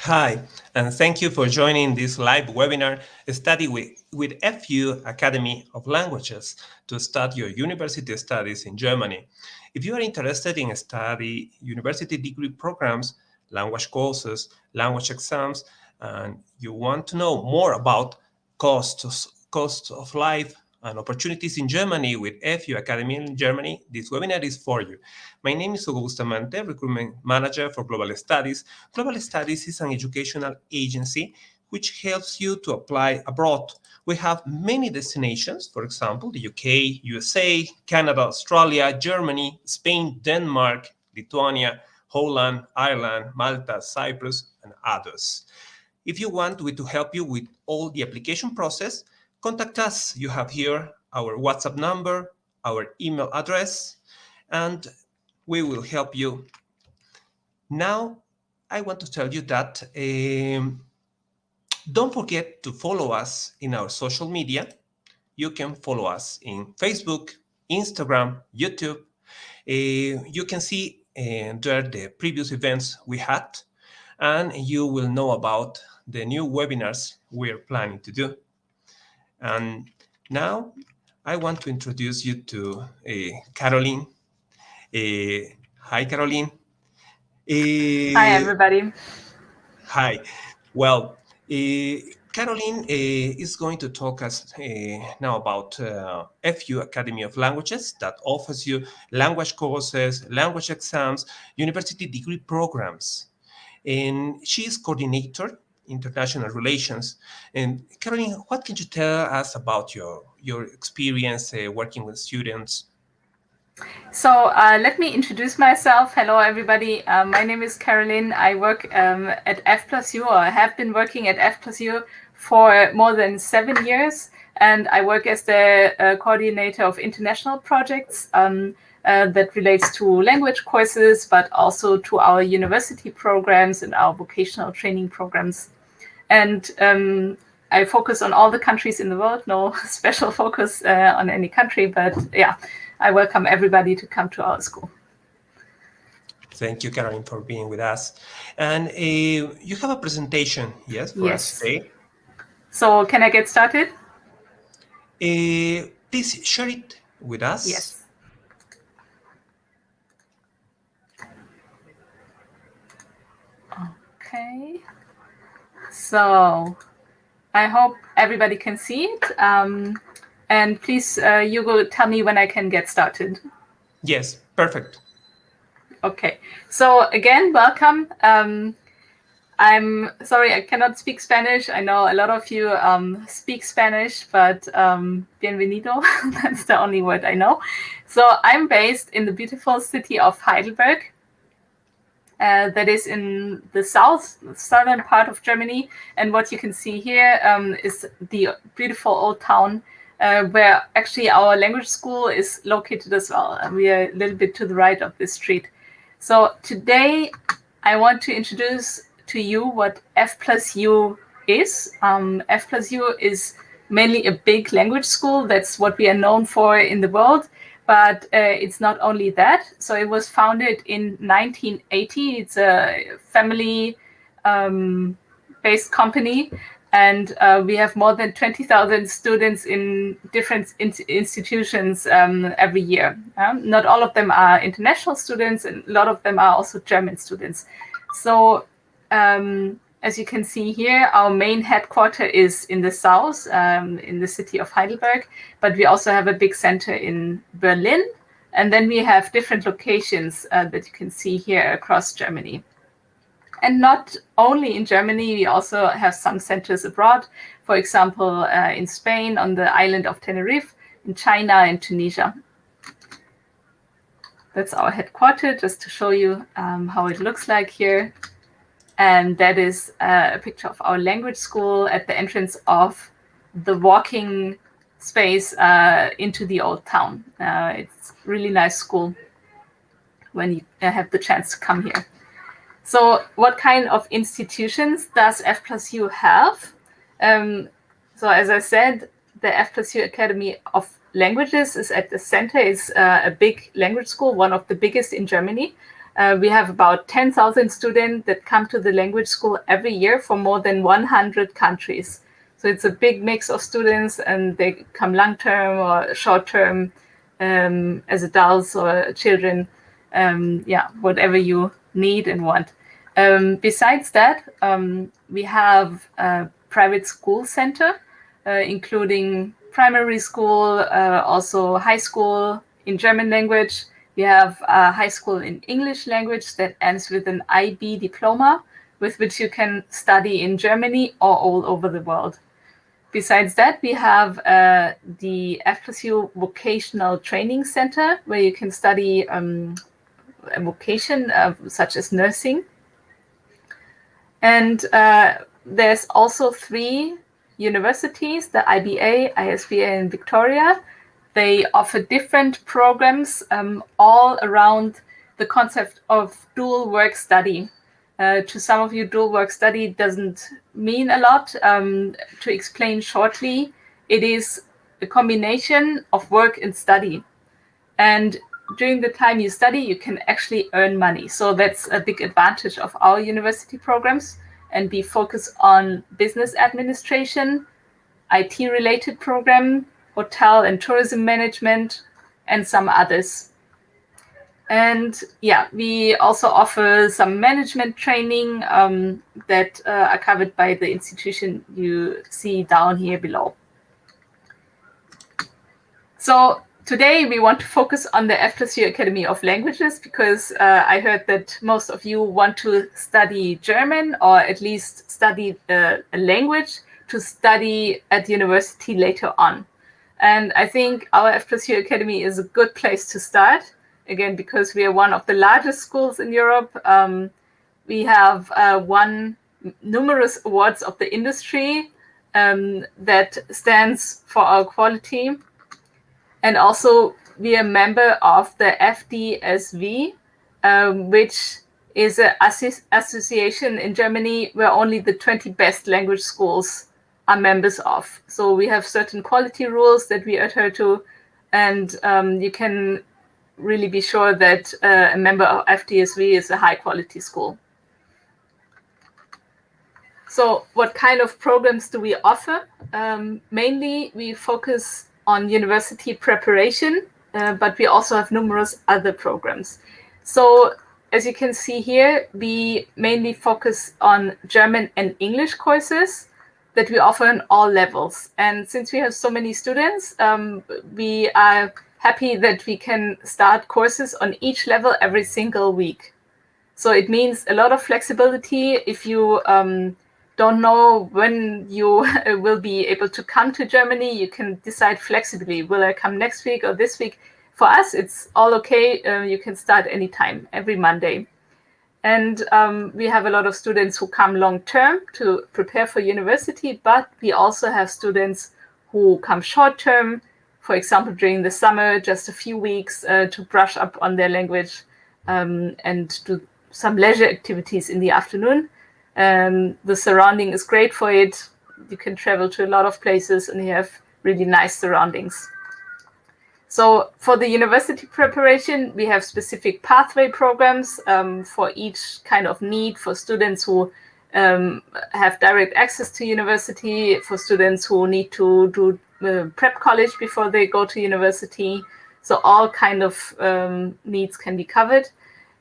Hi, and thank you for joining this live webinar, Study with F+U Academy of Languages, to start your university studies in Germany. If you are interested in study university degree programs, language courses, language exams, and you want to know more about costs of life and opportunities in Germany with F+U Academy in Germany, this webinar is for you. My name is Hugo Bustamante, Recruitment Manager for Global Studies. Global Studies is an educational agency which helps you to apply abroad. We have many destinations, for example, the UK, USA, Canada, Australia, Germany, Spain, Denmark, Lithuania, Holland, Ireland, Malta, Cyprus, and others. If you want to help you with all the application process, contact us. You have here our WhatsApp number, our email address, and we will help you. Now, I want to tell you that don't forget to follow us in our social media. You can follow us in Facebook, Instagram, YouTube. You can see there the previous events we had, and you will know about the new webinars we're planning to do. And now I want to introduce you to Carolin. Hi, Carolin. Hi, everybody. Hi. Well, Carolin is going to talk us now about F+U Academy of Languages that offers you language courses, language exams, university degree programs. And she is coordinator, international relations. And Carolin, what can you tell us about your experience working with students? So let me introduce myself. Hello, everybody. My name is Carolin. I work at F+U, or I have been working at F+U for more than 7 years. And I work as the coordinator of international projects that relates to language courses, but also to our university programs and our vocational training programs. And I focus on all the countries in the world, no special focus on any country, but yeah, I welcome everybody to come to our school. Thank you, Carolin, for being with us. And you have a presentation, yes, for us today. So can I get started? Please share it with us. Yes. Okay. So I hope everybody can see it. And please, Hugo, tell me when I can get started. Yes, perfect. Okay. So again, welcome. I'm sorry, I cannot speak Spanish. I know a lot of you speak Spanish, but bienvenido, that's the only word I know. So I'm based in the beautiful city of Heidelberg. That is in the southern part of Germany. And what you can see here is the beautiful old town where actually our language school is located as well. We are a little bit to the right of this street. So today I want to introduce to you what F+U is. F+U is mainly a big language school. That's what we are known for in the world. But it's not only that. So it was founded in 1980. It's a family-based company. And we have more than 20,000 students in different institutions every year. Not all of them are international students, and a lot of them are also German students. So as you can see here, our main headquarter is in the south, in the city of Heidelberg, but we also have a big center in Berlin. And then we have different locations that you can see here across Germany. And not only in Germany, we also have some centers abroad, for example, in Spain, on the island of Tenerife, in China and Tunisia. That's our headquarters, just to show you how it looks like here. And that is a picture of our language school at the entrance of the walking space into the old town. It's a really nice school when you have the chance to come here. So what kind of institutions does F+U have? So as I said, the F+U Academy of Languages is at the center. It's a big language school, one of the biggest in Germany. We have about 10,000 students that come to the language school every year from more than 100 countries. So it's a big mix of students, and they come long-term or short-term as adults or children, whatever you need and want. Besides that, we have a private school center, including primary school, also high school in German language. We have a high school in English language that ends with an IB diploma, with which you can study in Germany or all over the world. Besides that, we have the F+U Vocational Training Center, where you can study a vocation such as nursing. And there's also 3 universities, the IBA, ISBA, and Victoria. They offer different programs all around the concept of dual work study. To some of you, dual work study doesn't mean a lot. To explain shortly, it is a combination of work and study. And during the time you study, you can actually earn money. So that's a big advantage of our university programs. And we focus on business administration, IT-related program, hotel and tourism management, and some others. And yeah, we also offer some management training that are covered by the institution you see down here below. So today we want to focus on the F+U Academy of Languages, because I heard that most of you want to study German, or at least study a language to study at university later on. And I think our F+U Academy is a good place to start, again, because we are one of the largest schools in Europe. We have won numerous awards of the industry that stands for our quality. And also, we are a member of the FDSV, which is an association in Germany where only the 20 best language schools are members of. So we have certain quality rules that we adhere to, and you can really be sure that a member of FDSV is a high quality school. So what kind of programs do we offer? Mainly we focus on university preparation, but we also have numerous other programs. So as you can see here, we mainly focus on German and English courses that we offer on all levels. And since we have so many students, we are happy that we can start courses on each level every single week. So it means a lot of flexibility. If you don't know when you will be able to come to Germany, you can decide flexibly, will I come next week or this week? For us, it's all okay. You can start anytime, every Monday. And we have a lot of students who come long-term to prepare for university, but we also have students who come short-term, for example, during the summer, just a few weeks to brush up on their language and do some leisure activities in the afternoon. The surrounding is great for it. You can travel to a lot of places and you have really nice surroundings. So for the university preparation, we have specific pathway programs for each kind of need, for students who have direct access to university, for students who need to do prep college before they go to university. So all kind of needs can be covered.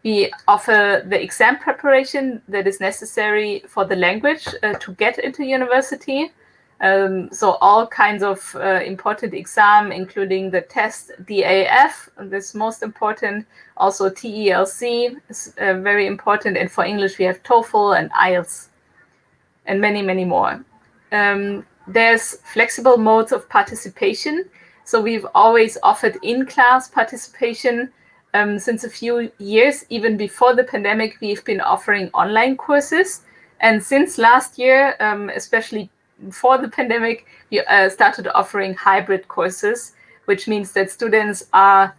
We offer the exam preparation that is necessary for the language to get into university. So all kinds of important exam, including the test DAF, that's most important. Also TELC is very important. And for English, we have TOEFL and IELTS and many, many more. There's flexible modes of participation. So we've always offered in-class participation. Since a few years, even before the pandemic, we've been offering online courses. And since last year, especially before the pandemic, we started offering hybrid courses, which means that students are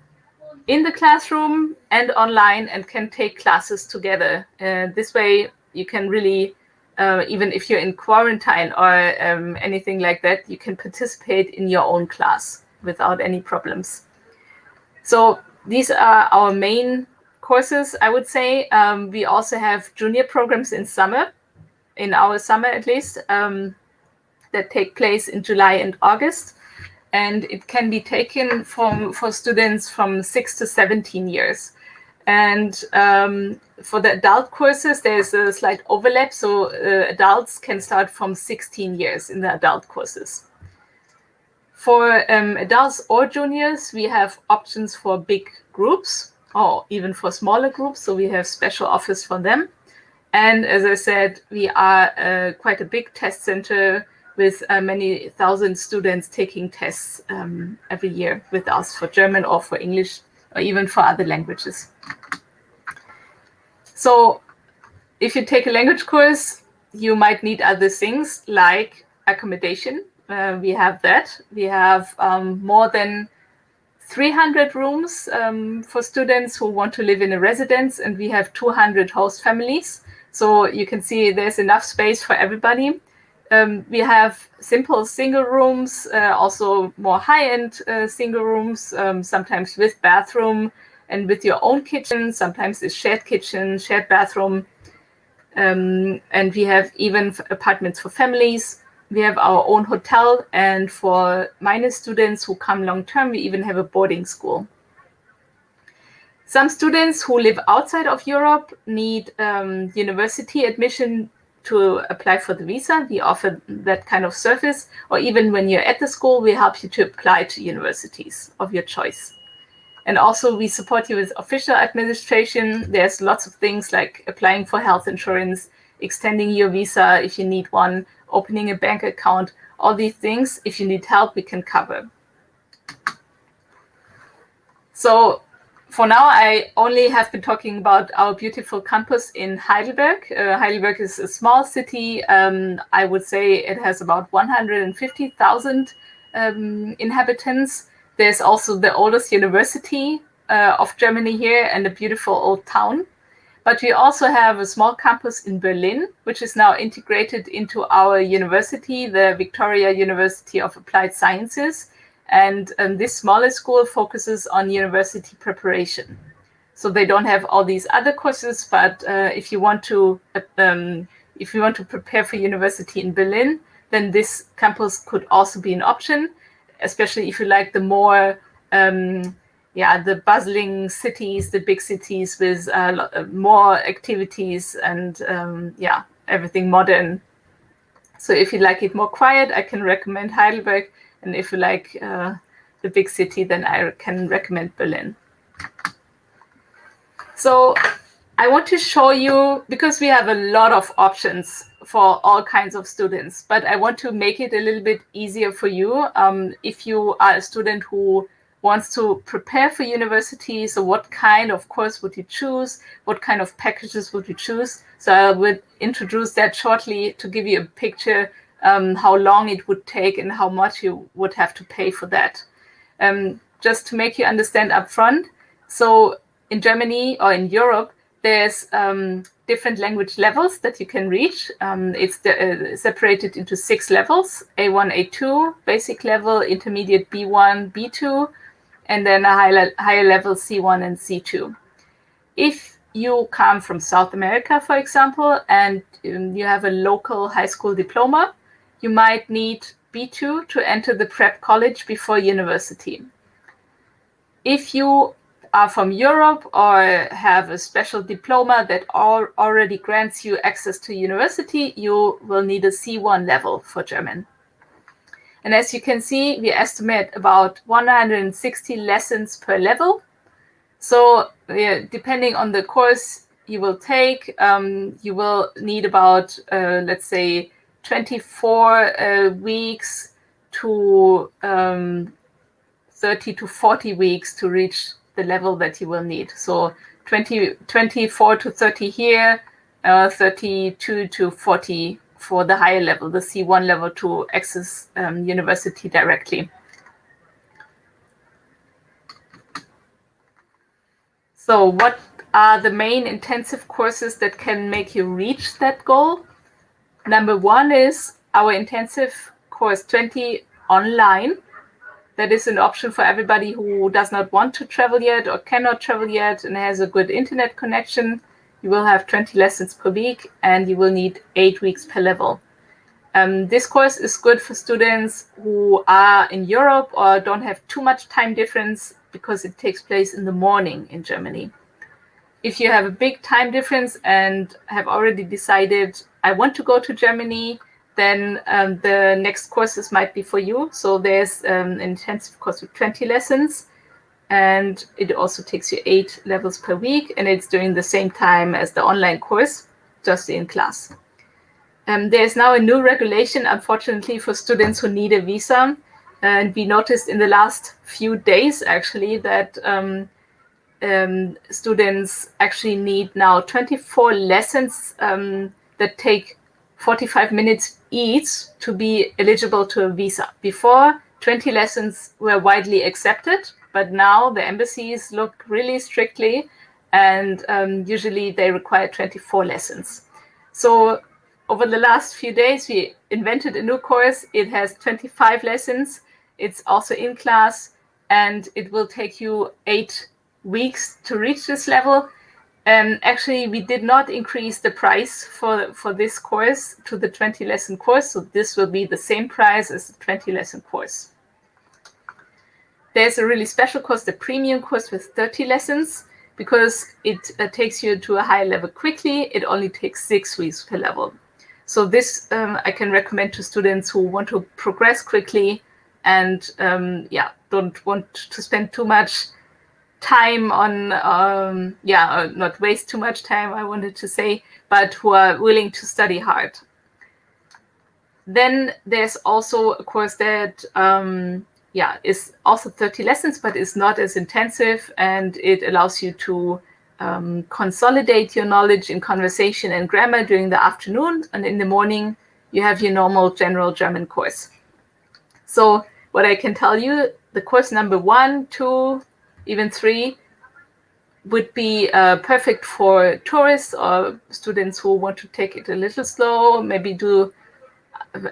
in the classroom and online and can take classes together. This way, you can really, even if you're in quarantine or anything like that, you can participate in your own class without any problems. So these are our main courses, I would say. We also have junior programs in summer, in our summer at least, that take place in July and August. And it can be taken for students from 6 to 17 years. And for the adult courses, there's a slight overlap. So adults can start from 16 years in the adult courses. For adults or juniors, we have options for big groups or even for smaller groups. So we have special offers for them. And as I said, we are quite a big test center with many thousand students taking tests every year with us for German or for English or even for other languages. So if you take a language course, you might need other things like accommodation. We have that. We have more than 300 rooms for students who want to live in a residence, and we have 200 host families. So you can see there's enough space for everybody. We have simple single rooms, also more high-end single rooms, sometimes with bathroom and with your own kitchen. Sometimes it's shared kitchen, shared bathroom. And we have even apartments for families. We have our own hotel, and for minor students who come long-term, we even have a boarding school. Some students who live outside of Europe need university admission to apply for the visa. We offer that kind of service, or even when you're at the school, we help you to apply to universities of your choice. And also we support you with official administration. There's lots of things like applying for health insurance, extending your visa if you need one, opening a bank account, all these things. If you need help, we can cover. So for now, I only have been talking about our beautiful campus in Heidelberg. Heidelberg is a small city. I would say it has about 150,000 inhabitants. There's also the oldest university of Germany here and a beautiful old town. But we also have a small campus in Berlin, which is now integrated into our university, the Victoria University of Applied Sciences. And this smaller school focuses on university preparation. So they don't have all these other courses, but if you want to prepare for university in Berlin, then this campus could also be an option, especially if you like the more the bustling cities, the big cities with more activities and everything modern. So if you like it more quiet, I can recommend Heidelberg. And if you like the big city, then I can recommend Berlin. So I want to show you, because we have a lot of options for all kinds of students, but I want to make it a little bit easier for you. If you are a student who wants to prepare for university, so what kind of course would you choose? What kind of packages would you choose? So I will introduce that shortly to give you a picture how long it would take and how much you would have to pay for that. Just to make you understand upfront, so in Germany or in Europe, there's different language levels that you can reach. It's separated into 6 levels: A1, A2, basic level, intermediate B1, B2, and then a higher level C1 and C2. If you come from South America, for example, and you have a local high school diploma, you might need B2 to enter the prep college before university. If you are from Europe or have a special diploma that already grants you access to university, you will need a C1 level for German. And as you can see, we estimate about 160 lessons per level. So depending on the course you will take, you will need about, let's say, 24 weeks to 30 to 40 weeks to reach the level that you will need. So 24 to 30 here, 32 to 40 for the higher level, the C1 level, to access university directly. So what are the main intensive courses that can make you reach that goal? Number one is our intensive course 20 online. that is an option for everybody who does not want to travel yet or cannot travel yet and has a good internet connection. You will have 20 lessons per week and you will need 8 weeks per level. This course is good for students who are in Europe or don't have too much time difference because it takes place in the morning in Germany. If you have a big time difference and have already decided, I want to go to Germany, then the next courses might be for you. So there's an intensive course with 20 lessons, and it also takes you 8 levels per week, and it's during the same time as the online course, just in class. There's now a new regulation, unfortunately, for students who need a visa. And we noticed in the last few days, actually, that students actually need now 24 lessons that take 45 minutes each to be eligible to a visa. Before, 20 lessons were widely accepted, but now the embassies look really strictly, and usually they require 24 lessons. So over the last few days, we invented a new course. It has 25 lessons. It's also in class, and it will take you 8 weeks to reach this level. Actually, we did not increase the price for this course to the 20-lesson course, so this will be the same price as the 20-lesson course. There's a really special course, the premium course with 30 lessons, because it takes you to a higher level quickly. It only takes 6 weeks per level. So this I can recommend to students who want to progress quickly and don't want to spend too much time on, not waste too much time, I wanted to say, but who are willing to study hard. Then there's also a course that is also 30 lessons, but is not as intensive, and it allows you to consolidate your knowledge in conversation and grammar during the afternoon, and in the morning you have your normal general German course. So what I can tell you, the course number 1, 2, even 3 would be perfect for tourists or students who want to take it a little slow, maybe do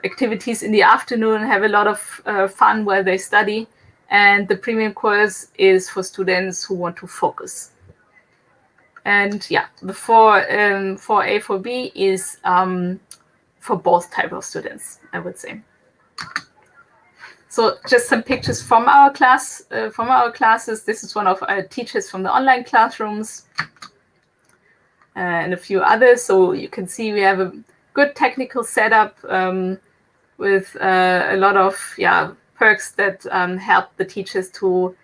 activities in the afternoon, have a lot of fun while they study. And the premium course is for students who want to focus. And the 4A, 4B is for both type of students, I would say. So just some pictures from our class, from our classes. This is one of our teachers from the online classrooms and a few others. So you can see we have a good technical setup with a lot of perks that help the teachers to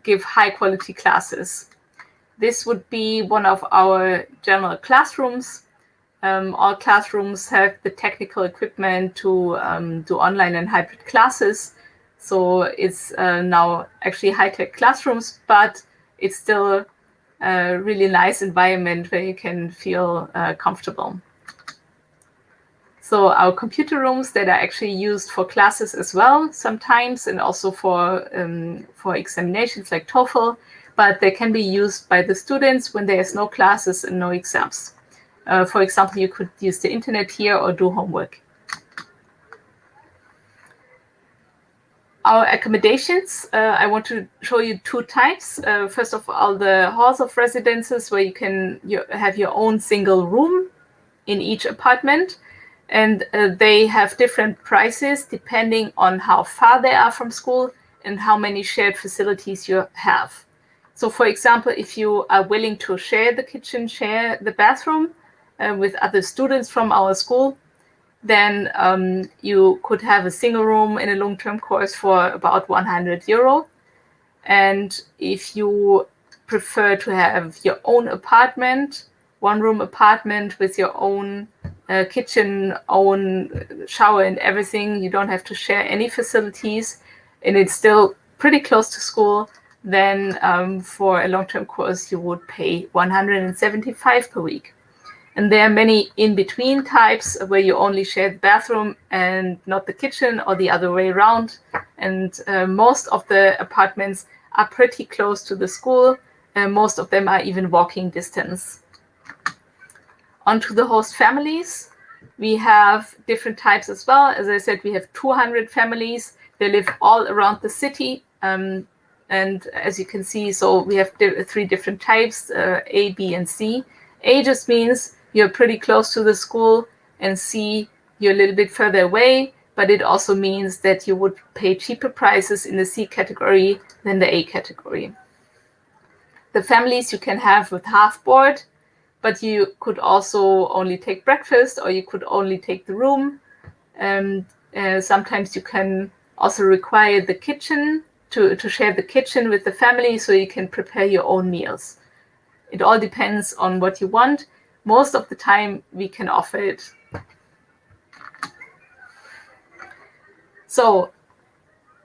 give high quality classes. This would be one of our general classrooms. All classrooms have the technical equipment to do online and hybrid classes. So it's now actually high-tech classrooms, but it's still a really nice environment where you can feel comfortable. So our computer rooms that are actually used for classes as well sometimes, and also for examinations like TOEFL, but they can be used by the students when there's no classes and no exams. For example, you could use the internet here or do homework. Our accommodations, I want to show you 2 types. First of all, the halls of residences, where you can have your own single room in each apartment. And they have different prices depending on how far they are from school and how many shared facilities you have. So for example, if you are willing to share the kitchen, share the bathroom with other students from our school, then you could have a single room in a long-term course for about €100. And if you prefer to have your own apartment, one-room apartment with your own kitchen, own shower and everything, you don't have to share any facilities, and it's still pretty close to school, then for a long-term course, you would pay €175 per week. And there are many in-between types where you only share the bathroom and not the kitchen, or the other way around. And most of the apartments are pretty close to the school, and most of them are even walking distance. Onto the host families. We have different types as well. As I said, we have 200 families. They live all around the city. And as you can see, so we have 3 different types, A, B, and C. A just means you're pretty close to the school, and C, you're a little bit further away, but it also means that you would pay cheaper prices in the C category than the A category. The families you can have with half board, but you could also only take breakfast, or you could only take the room. Sometimes you can also require the kitchen, to share the kitchen with the family, so you can prepare your own meals. It all depends on what you want. Most of the time we can offer it. So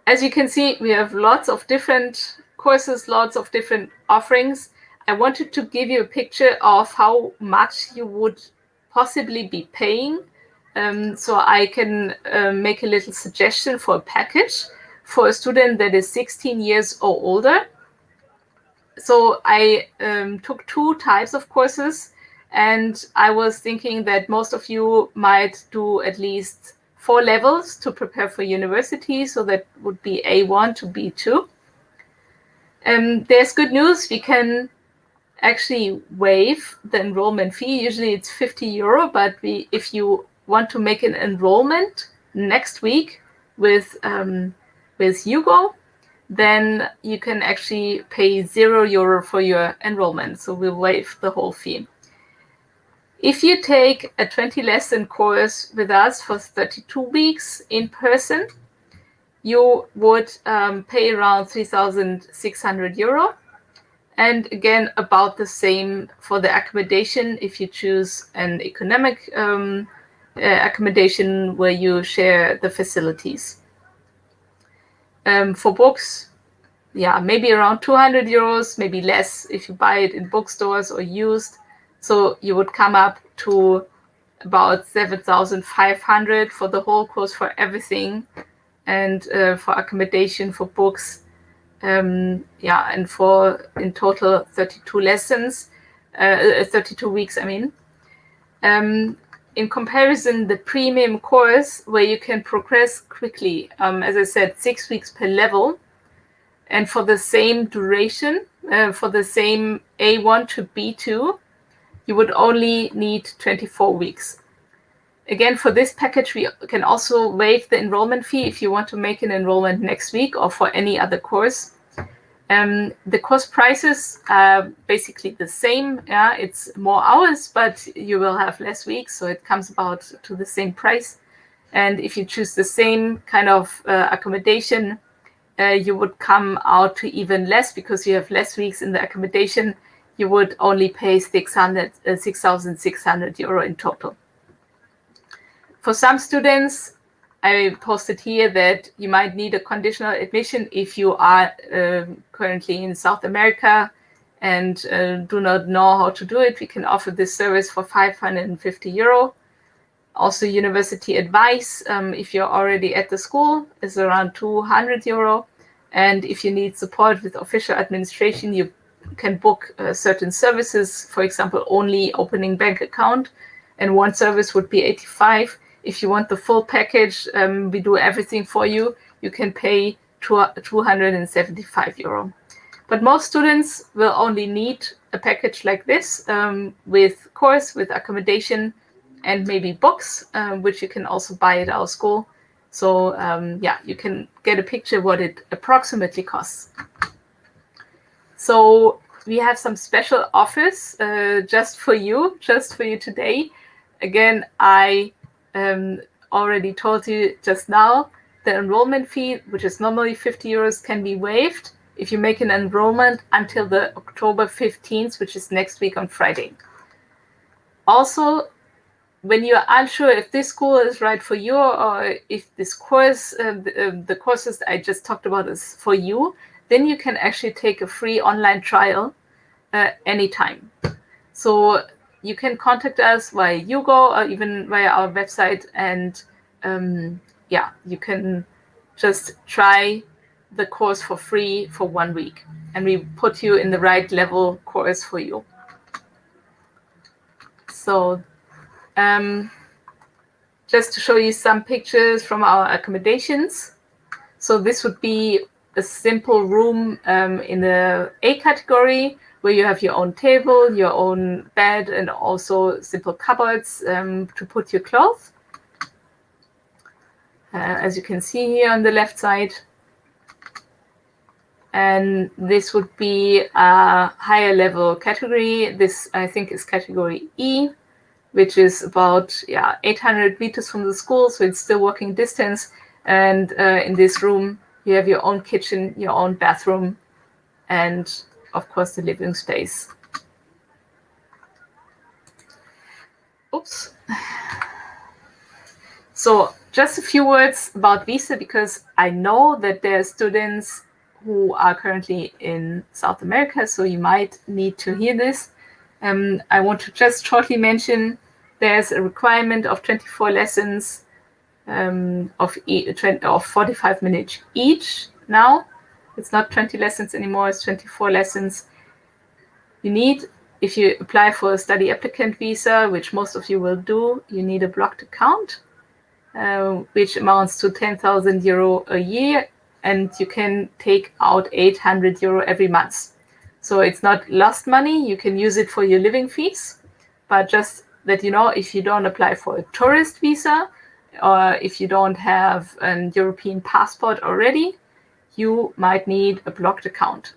as you can see, we have lots of different courses, lots of different offerings. I wanted to give you a picture of how much you would possibly be paying. So I can make a little suggestion for a package for a student that is 16 years or older. So I took 2 types of courses, and I was thinking that most of you might do at least 4 levels to prepare for university. So that would be A1 to B2. There's good news. We can actually waive the enrollment fee. Usually it's €50, but if you want to make an enrollment next week with Hugo, then you can actually pay €0 for your enrollment. So we'll waive the whole fee. If you take a 20 lesson course with us for 32 weeks in person, you would pay around €3,600. And again, about the same for the accommodation if you choose an economic accommodation where you share the facilities. For books, yeah, maybe around €200, maybe less if you buy it in bookstores or used. So you would come up to about 7,500 for the whole course, for everything, and for accommodation, for books. Yeah, and for in total 32 lessons, 32 weeks, I mean. In comparison, the premium course, where you can progress quickly, as I said, 6 weeks per level, and for the same duration, for the same A1 to B2, you would only need 24 weeks. Again, for this package, we can also waive the enrollment fee if you want to make an enrollment next week or for any other course. The course prices are basically the same. Yeah, it's more hours, but you will have less weeks, so it comes about to the same price. And if you choose the same kind of accommodation, you would come out to even less because you have less weeks in the accommodation. You would only pay €6,600 in total. For some students, I posted here that you might need a conditional admission if you are currently in South America and do not know how to do it. We can offer this service for €550. Also, university advice, if you're already at the school, is around €200. And if you need support with official administration, you can book certain services, for example, only opening bank account, and one service would be 85. If you want the full package, we do everything for you. You can pay €275. But most students will only need a package like this with course, with accommodation, and maybe books, which you can also buy at our school. So yeah, you can get a picture what it approximately costs. So we have some special offers just for you today. Again, I already told you just now, the enrollment fee, which is normally €50, can be waived if you make an enrollment until the October 15th, which is next week on Friday. Also, when you're unsure if this school is right for you or if this course, the courses I just talked about is for you, then you can actually take a free online trial anytime. So you can contact us via Hugo or even via our website, and yeah, you can just try the course for free for 1 week, and we put you in the right level course for you. So just to show you some pictures from our accommodations. So this would be a simple room in the A category, where you have your own table, your own bed, and also simple cupboards to put your clothes. As you can see here on the left side. And this would be a higher level category. This, I think, is category E, which is about 800 meters from the school, so it's still walking distance. And in this room, you have your own kitchen, your own bathroom, and of course the living space. Oops. So just a few words about visa, because I know that there are students who are currently in South America, so you might need to hear this. I want to just shortly mention there's a requirement of 24 lessons of 45 minutes each now. It's not 20 lessons anymore, it's 24 lessons. You need, if you apply for a study applicant visa, which most of you will do, you need a blocked account, which amounts to 10,000 euro a year, and you can take out 800 euro every month. So it's not lost money, you can use it for your living fees, but just that you know, if you don't apply for a tourist visa, or if you don't have an European passport already, you might need a blocked account.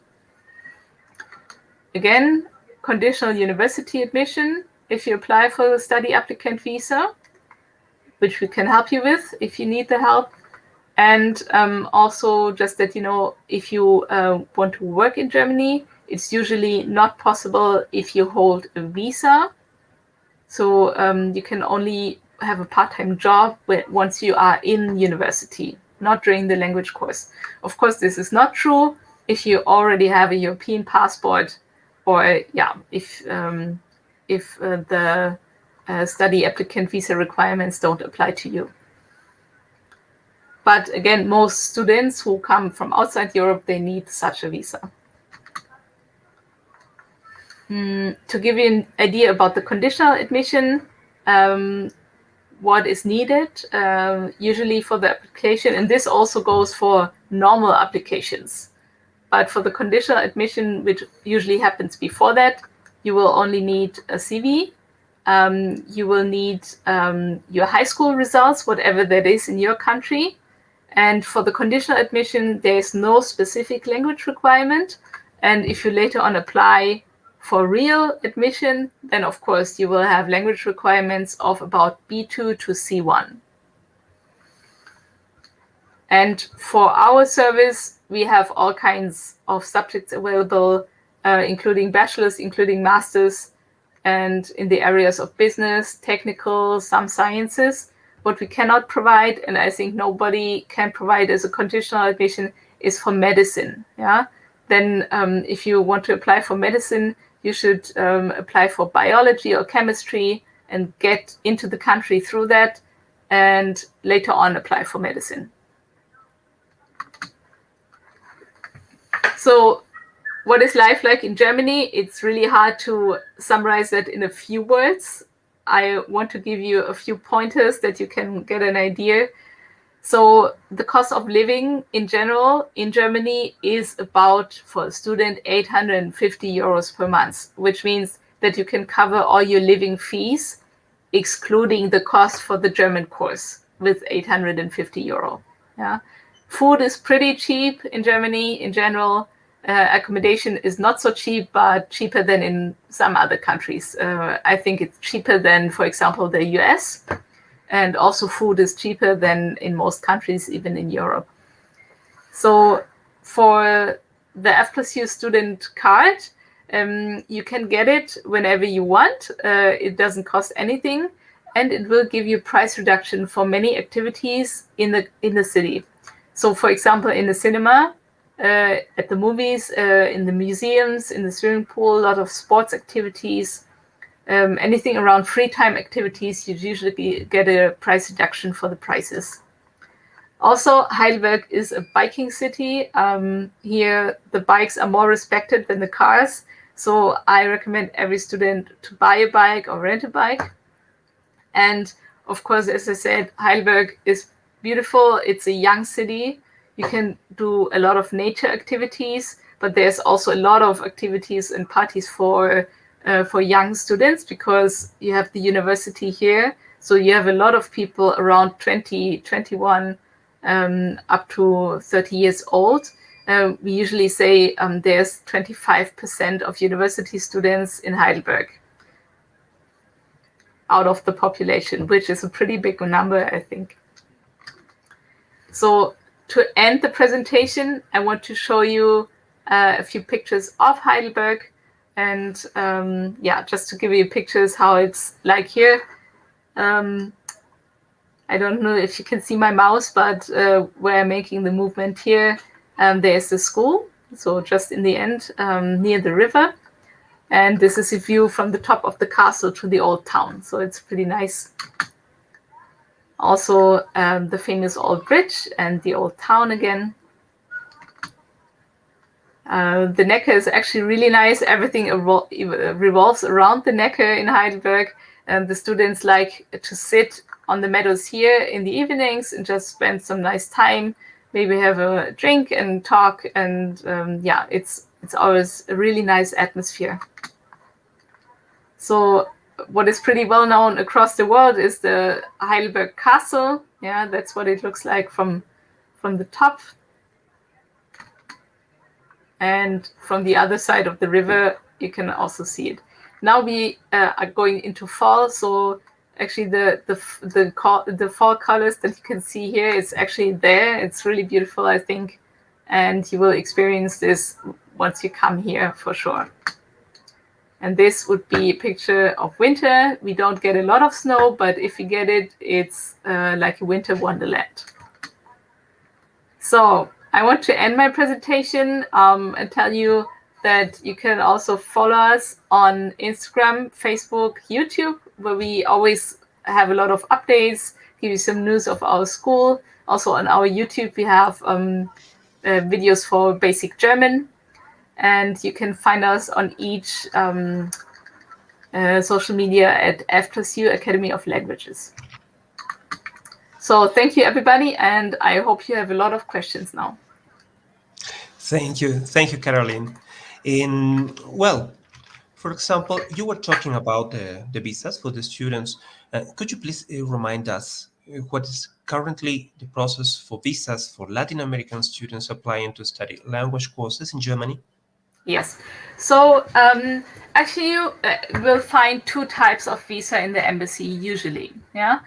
Again, conditional university admission if you apply for the study applicant visa, which we can help you with if you need the help. And also just that you know, if you want to work in Germany, it's usually not possible if you hold a visa. So you can only have a part-time job once you are in university, not during the language course. Of course, this is not true if you already have a European passport, or if the study applicant visa requirements don't apply to you. But again, most students who come from outside Europe, they need such a visa. To give you an idea about the conditional admission, what is needed usually for the application, and this also goes for normal applications. But for the conditional admission, which usually happens before that, you will only need a CV. You will need your high school results, whatever that is in your country. And for the conditional admission, there is no specific language requirement. And if you later on apply for real admission, then of course you will have language requirements of about B2 to C1. And for our service, we have all kinds of subjects available, including bachelor's, including master's, and in the areas of business, technical, some sciences. What we cannot provide, and I think nobody can provide as a conditional admission, is for medicine. Then if you want to apply for medicine, you should apply for biology or chemistry and get into the country through that, and later on apply for medicine. So what is life like in Germany? It's really hard to summarize that in a few words. I want to give you a few pointers that you can get an idea. So the cost of living in general in Germany is about, for a student, 850 euros per month, which means that you can cover all your living fees, excluding the cost for the German course, with 850 euro. Food is pretty cheap in Germany in general. Accommodation is not so cheap, but cheaper than in some other countries. I think it's cheaper than, for example, the US. And also food is cheaper than in most countries, even in Europe. So for the F+U student card, you can get it whenever you want. It doesn't cost anything, and it will give you price reduction for many activities in the city. So for example, in the cinema, at the movies, in the museums, in the swimming pool, a lot of sports activities, anything around free time activities, you usually get a price reduction for the prices. Also, Heidelberg is a biking city. Here, the bikes are more respected than the cars. So I recommend every student to buy a bike or rent a bike. And of course, as I said, Heidelberg is beautiful. It's a young city. You can do a lot of nature activities, but there's also a lot of activities and parties for young students, because you have the university here. So you have a lot of people around 20, 21, up to 30 years old. We usually say there's 25% of university students in Heidelberg out of the population, which is a pretty big number, I think. So to end the presentation, I want to show you a few pictures of Heidelberg. And yeah, just to give you pictures how it's like here. I don't know if you can see my mouse, but where I'm making the movement here, there's the school. So just in the end, near the river. And this is a view from the top of the castle to the old town. So it's pretty nice. Also, the famous old bridge and the old town again. The Neckar is actually really nice. Everything revolves around the Neckar in Heidelberg. And the students like to sit on the meadows here in the evenings and just spend some nice time, maybe have a drink and talk. And yeah, it's always a really nice atmosphere. So what is pretty well known across the world is the Heidelberg Castle. Yeah, that's what it looks like from the top. And from the other side of the river, you can also see it. Now we are going into fall, so actually the fall colors that you can see here is actually there. It's really beautiful, I think, and you will experience this once you come here for sure. And this would be a picture of winter. We don't get a lot of snow, but if you get it, it's like a winter wonderland. So I want to end my presentation and tell you that you can also follow us on Instagram, Facebook, YouTube, where we always have a lot of updates, give you some news of our school. Also on our YouTube, we have videos for basic German. And you can find us on each social media at F+U Academy of Languages. So thank you, everybody, and I hope you have a lot of questions now. Thank you, Carolin. Well, for example, you were talking about the visas for the students. Could you please remind us what is currently the process for visas for Latin American students applying to study language courses in Germany? Yes. So actually, you will find two types of visa in the embassy usually. Yeah.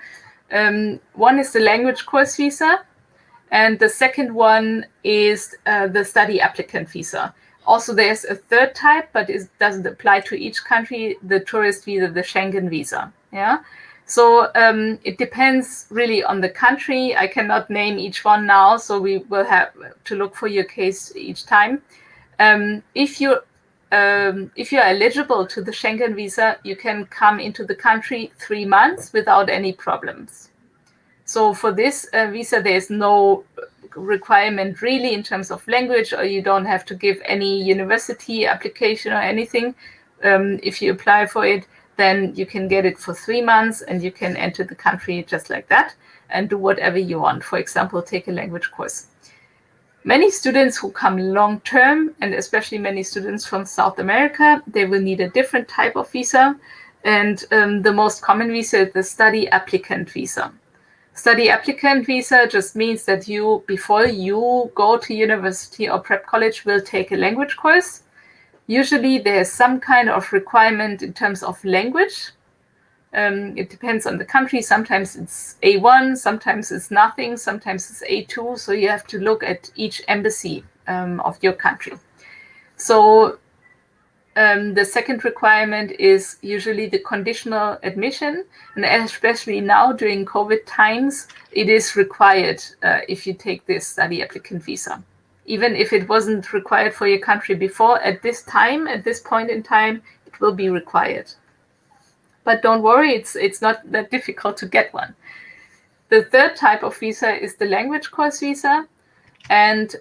One is the language course visa, and the second one is the study applicant visa. Also, there's a third type, but it doesn't apply to each country, the tourist visa, the Schengen visa. Yeah. So it depends really on the country. I cannot name each one now, so we will have to look for your case each time. If you're eligible to the Schengen visa, you can come into the country 3 months without any problems. So for this visa, there's no requirement really in terms of language, or you don't have to give any university application or anything. If you apply for it, then you can get it for 3 months and you can enter the country just like that and do whatever you want. For example, take a language course. Many students who come long-term, and especially many students from South America, they will need a different type of visa. And the most common visa is the study applicant visa. Study applicant visa just means that you, before you go to university or prep college, will take a language course. Usually there's some kind of requirement in terms of language. It depends on the country. Sometimes it's A1, sometimes it's nothing, sometimes it's A2. So you have to look at each embassy of your country. So the second requirement is usually the conditional admission. And especially now during COVID times, it is required if you take this study applicant visa. Even if it wasn't required for your country before, at this time, at this point in time, it will be required. But don't worry, it's not that difficult to get one. The third type of visa is the language course visa. And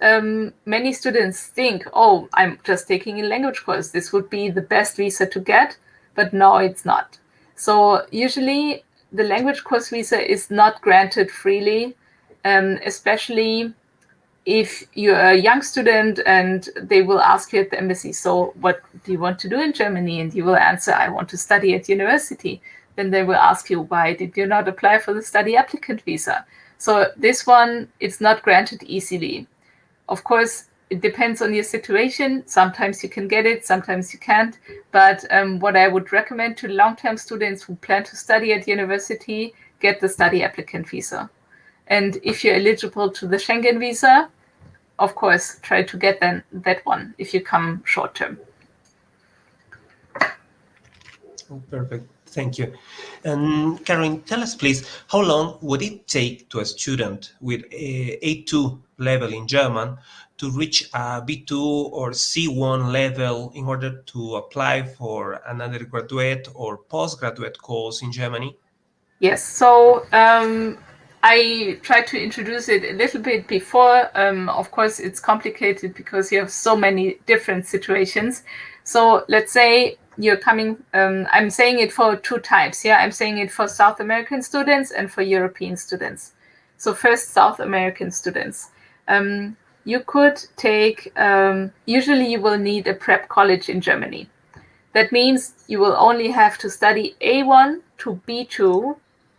many students think, oh, I'm just taking a language course. This would be the best visa to get. But no, it's not. So usually the language course visa is not granted freely, especially if you're a young student and they will ask you at the embassy, so what do you want to do in Germany? And you will answer, I want to study at university. Then they will ask you, why did you not apply for the study applicant visa? So this one, it's not granted easily. Of course, it depends on your situation. Sometimes you can get it, sometimes you can't. But what I would recommend to long-term students who plan to study at university, get the study applicant visa. And if you're eligible to the Schengen visa, of course, try to get then that one if you come short-term. Oh, perfect. Thank you. And Carolin, tell us, please, how long would it take to a student with a A2 level in German to reach a B2 or C1 level in order to apply for an undergraduate or postgraduate course in Germany? Yes, so I tried to introduce it a little bit before. Of course, it's complicated because you have so many different situations. So let's say you're coming, I'm saying it for two types. Yeah, I'm saying it for South American students and for European students. So first, South American students. You could take, usually you will need a prep college in Germany. That means you will only have to study A1 to B2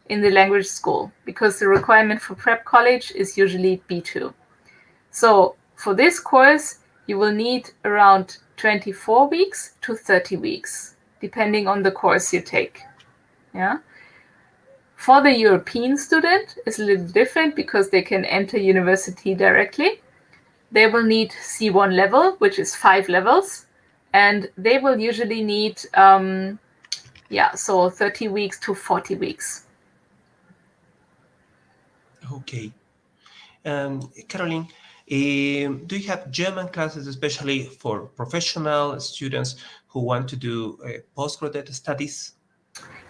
in the language school, because the requirement for prep college is usually B2. So for this course, you will need around 24 weeks to 30 weeks, depending on the course you take. Yeah. For the European student, it's a little different because they can enter university directly. They will need C1 level, which is 5 levels, and they will usually need, so 30 weeks to 40 weeks. Okay. Carolin, do you have German classes, especially for professional students who want to do postgraduate studies?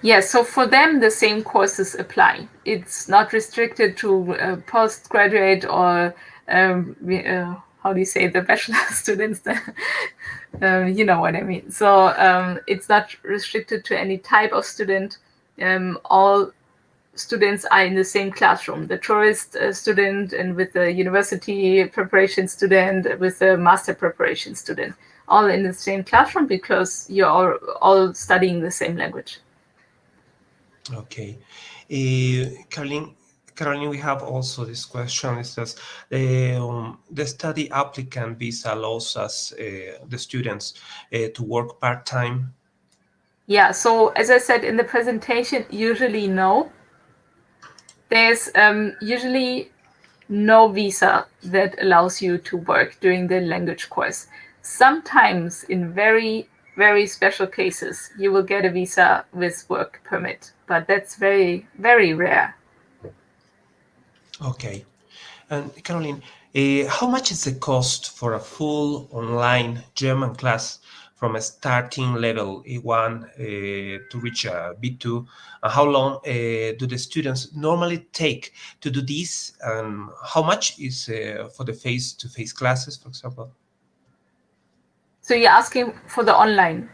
Yes, so for them, the same courses apply. It's not restricted to postgraduate or, how do you say, the bachelor students? You know what I mean. So it's not restricted to any type of student. All students are in the same classroom, the tourist student and with the university preparation student, with the master preparation student, all in the same classroom because you're all studying the same language. Okay. Carolin, we have also this question. It says, the study applicant visa allows us, the students, to work part-time. Yeah, so as I said in the presentation, usually no. There's usually no visa that allows you to work during the language course. Sometimes in very, very special cases, you will get a visa with work permit, but that's very, very rare. Okay. And Carolin, how much is the cost for a full online German class from a starting level A1 to reach a B2? How long do the students normally take to do this? And how much is for the face-to-face classes, for example? So you're asking for the online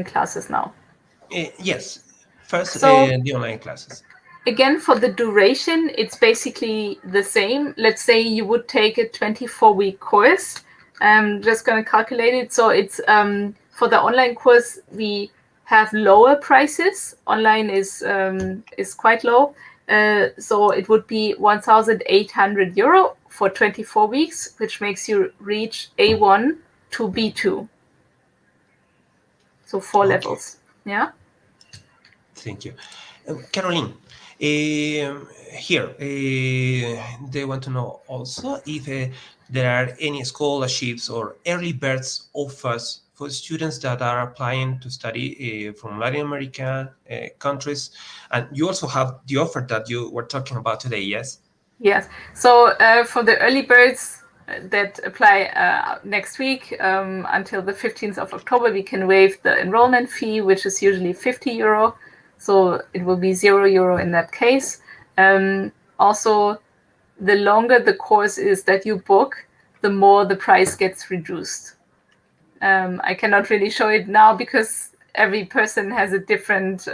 classes now? Yes. First, So the online classes. again, for the duration, it's basically the same. Let's say you would take a 24-week course. I'm just going to calculate it. So it's for the online course, we have lower prices. Online is quite low. So it would be 1,800 euro for 24 weeks, which makes you reach A1 to B2. So 4 levels. Yeah. Thank you. Carolin, here, they want to know also if there are any scholarships or early birds offers for students that are applying to study from Latin American countries. And you also have the offer that you were talking about today, yes? Yes. So for the early birds that apply next week until the 15th of October, we can waive the enrollment fee, which is usually 50 euro. So it will be 0 euro in that case. Also, the longer the course is that you book, the more the price gets reduced. I cannot really show it now because every person has a different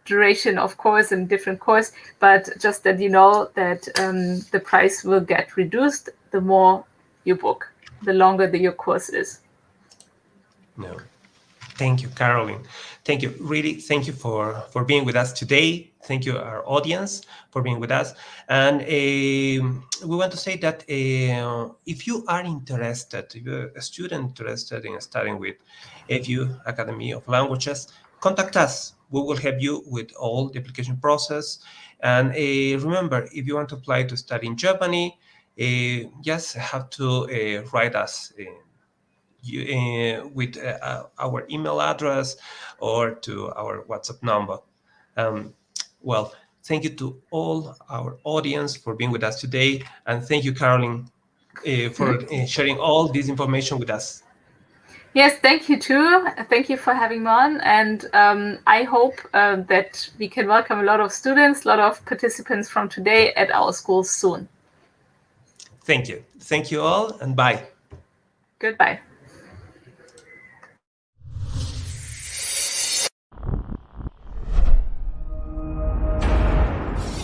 duration of course and different course, but just that you know that the price will get reduced the more you book, the longer your course is. No. Thank you, Carolin. Thank you. Really, thank you for being with us today. Thank you, our audience, for being with us. And we want to say that if you are interested, if you're a student interested in studying with F+U Academy of Languages, contact us. We will help you with all the application process. And remember, if you want to apply to study in Germany, just have to write us with our email address or to our WhatsApp number. Well, thank you to all our audience for being with us today. And thank you, Carolin, for sharing all this information with us. Yes, thank you too. Thank you for having me on. And I hope that we can welcome a lot of students, a lot of participants from today at our schools soon. Thank you. Thank you all, and bye. Goodbye.